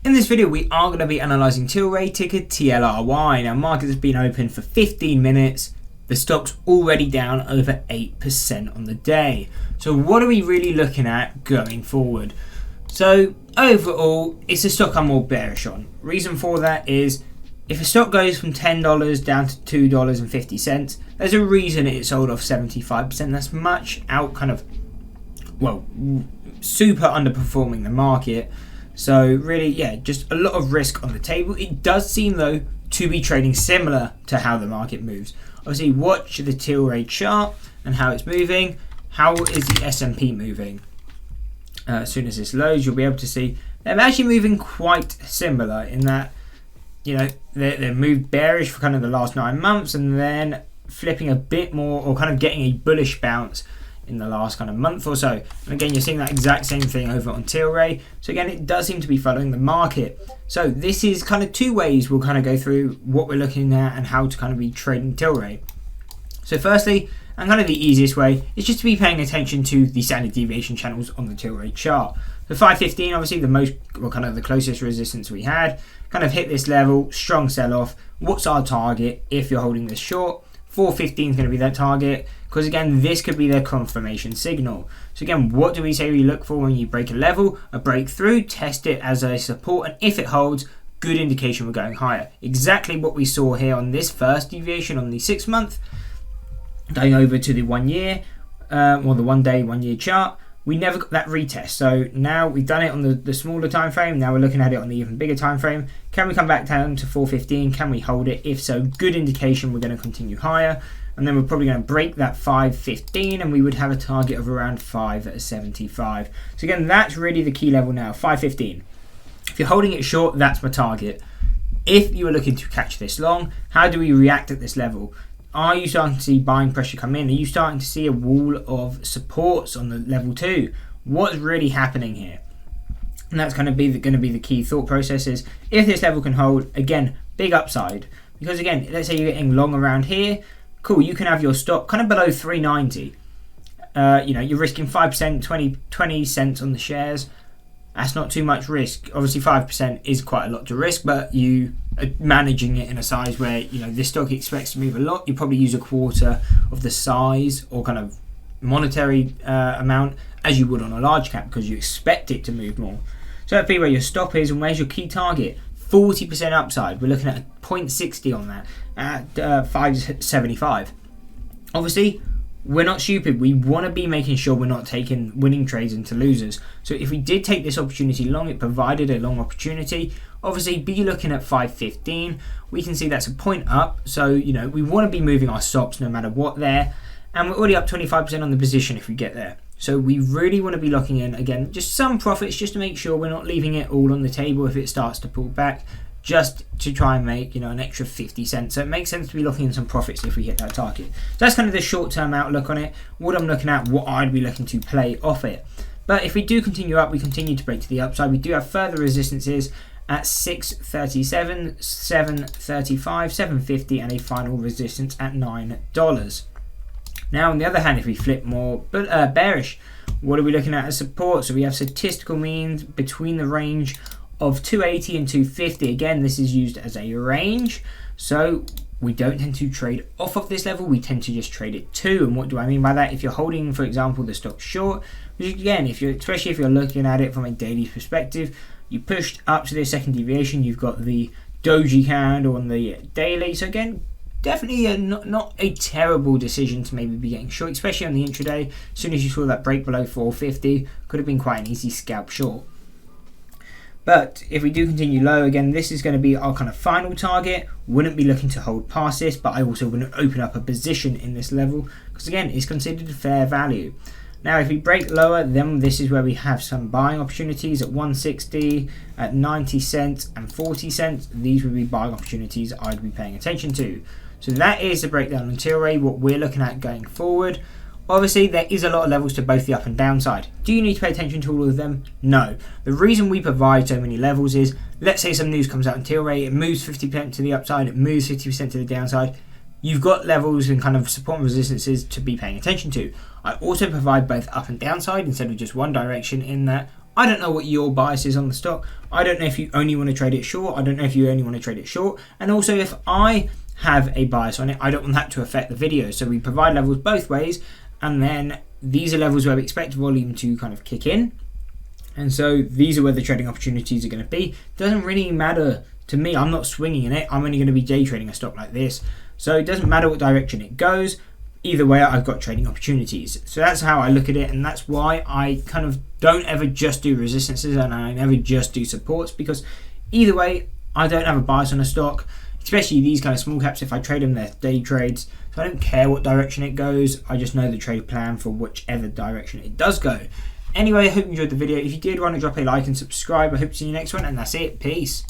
In this video, we are going to be analysing Tilray, ticker TLRY. Now, market has been open for 15 minutes. The stock's already down over 8% on the day. So what are we really looking at going forward? So overall, it's a stock I'm more bearish on. Reason for that is if a stock goes from $10 down to $2.50, there's a reason it sold off 75%. That's much out super underperforming the market. So really, yeah, just a lot of risk on the table. It does seem, though, to be trading similar to how the market moves. Obviously, watch the Tilray chart and how it's moving. How is the S&P moving? As soon as this loads, you'll be able to see they're actually moving quite similar in that, you know, they're moved bearish for kind of the last 9 months and then flipping a bit more or kind of getting a bullish bounce in the last kind of month or so. And again, you're seeing that exact same thing over on Tilray. So again, it does seem to be following the market. So this is kind of two ways we'll kind of go through what we're looking at and how to kind of be trading Tilray. So firstly, and kind of the easiest way, is just to be paying attention to the standard deviation channels on the Tilray chart. The 515, obviously kind of the closest resistance we had, kind of hit this level, strong sell off. What's our target if you're holding this short? 415 is going to be that target, because again, this could be their confirmation signal. So again, what do we say we look for when you break a level? A breakthrough, test it as a support, and if it holds, good indication we're going higher. Exactly what we saw here on this first deviation on the 6 month, going over to the 1 year, or the 1 day, 1 year chart. We never got that retest. So now we've done it on the smaller time frame. Now we're looking at it on the even bigger time frame. Can we come back down to 415? Can we hold it? If so, good indication we're going to continue higher. And then we're probably going to break that 515 and we would have a target of around 575. So again, that's really the key level now, 515. If you're holding it short, that's my target. If you are looking to catch this long, how do we react at this level? Are you starting to see buying pressure come in? Are you starting to see a wall of supports on the level 2? What's really happening here? And that's going to be the key thought processes. If this level can hold, again, big upside. Because again, let's say you're getting long around here, cool, you can have your stop kind of below 390. You're risking 5%, 20 cents on the shares. That's not too much risk. Obviously 5% is quite a lot to risk, but you are managing it in a size where, you know, this stock expects to move a lot. You probably use a quarter of the size or kind of monetary amount as you would on a large cap because you expect it to move more. So that'd be where your stop is, and where's your key target? 40% upside. We're looking at a 0.60 on that at 575. Obviously, we're not stupid. We want to be making sure we're not taking winning trades into losers. So if we did take this opportunity long, it provided a long opportunity. Obviously, be looking at 515. We can see that's a point up. So, you know, we want to be moving our stops no matter what there. And we're already up 25% on the position if we get there. So we really want to be locking in, again, just some profits just to make sure we're not leaving it all on the table if it starts to pull back, just to try and make, you know, an extra 50 cents. So it makes sense to be locking in some profits if we hit that target. So that's kind of the short-term outlook on it. What I'm looking at, what I'd be looking to play off it. But if we do continue up, we continue to break to the upside. We do have further resistances at 637, 735, 750, and a final resistance at $9. Now, on the other hand, if we flip more bearish, what are we looking at as support? So we have statistical means between the range of 280 and 250. Again, this is used as a range, so we don't tend to trade off of this level. We tend to just trade it to. And what do I mean by that? If you're holding, for example, the stock short, which again, especially if you're looking at it from a daily perspective, you pushed up to the second deviation. You've got the doji candle on the daily. So again, definitely not a terrible decision to maybe be getting short, especially on the intraday. As soon as you saw that break below 450, could have been quite an easy scalp short. But if we do continue low, again, this is going to be our kind of final target. Wouldn't be looking to hold past this, but I also wouldn't open up a position in this level because, again, it's considered fair value. Now, if we break lower, then this is where we have some buying opportunities at 160, at 90 cents and 40 cents. These would be buying opportunities I'd be paying attention to. So that is the breakdown on Tilray, what we're looking at going forward. Obviously, there is a lot of levels to both the up and down side. Do you need to pay attention to all of them? No. The reason we provide so many levels is, let's say some news comes out in Tilray, it moves 50% to the upside, it moves 50% to the downside. You've got levels and kind of support and resistances to be paying attention to. I also provide both up and downside instead of just one direction, in that I don't know what your bias is on the stock. I don't know if you only want to trade it short. I don't know if you only want to trade it short. And also, if I have a bias on it, I don't want that to affect the video. So we provide levels both ways, and then these are levels where we expect volume to kind of kick in. And so these are where the trading opportunities are going to be. Doesn't really matter to me. I'm not swinging in it. I'm only going to be day trading a stock like this. So it doesn't matter what direction it goes. Either way, I've got trading opportunities. So that's how I look at it, and that's why I kind of don't ever just do resistances and I never just do supports, because either way, I don't have a bias on a stock, especially these kind of small caps. If I trade them, they're day trades. So I don't care what direction it goes. I just know the trade plan for whichever direction it does go. Anyway, I hope you enjoyed the video. If you did, want to drop a like and subscribe. I hope to see you next one, and that's it. Peace.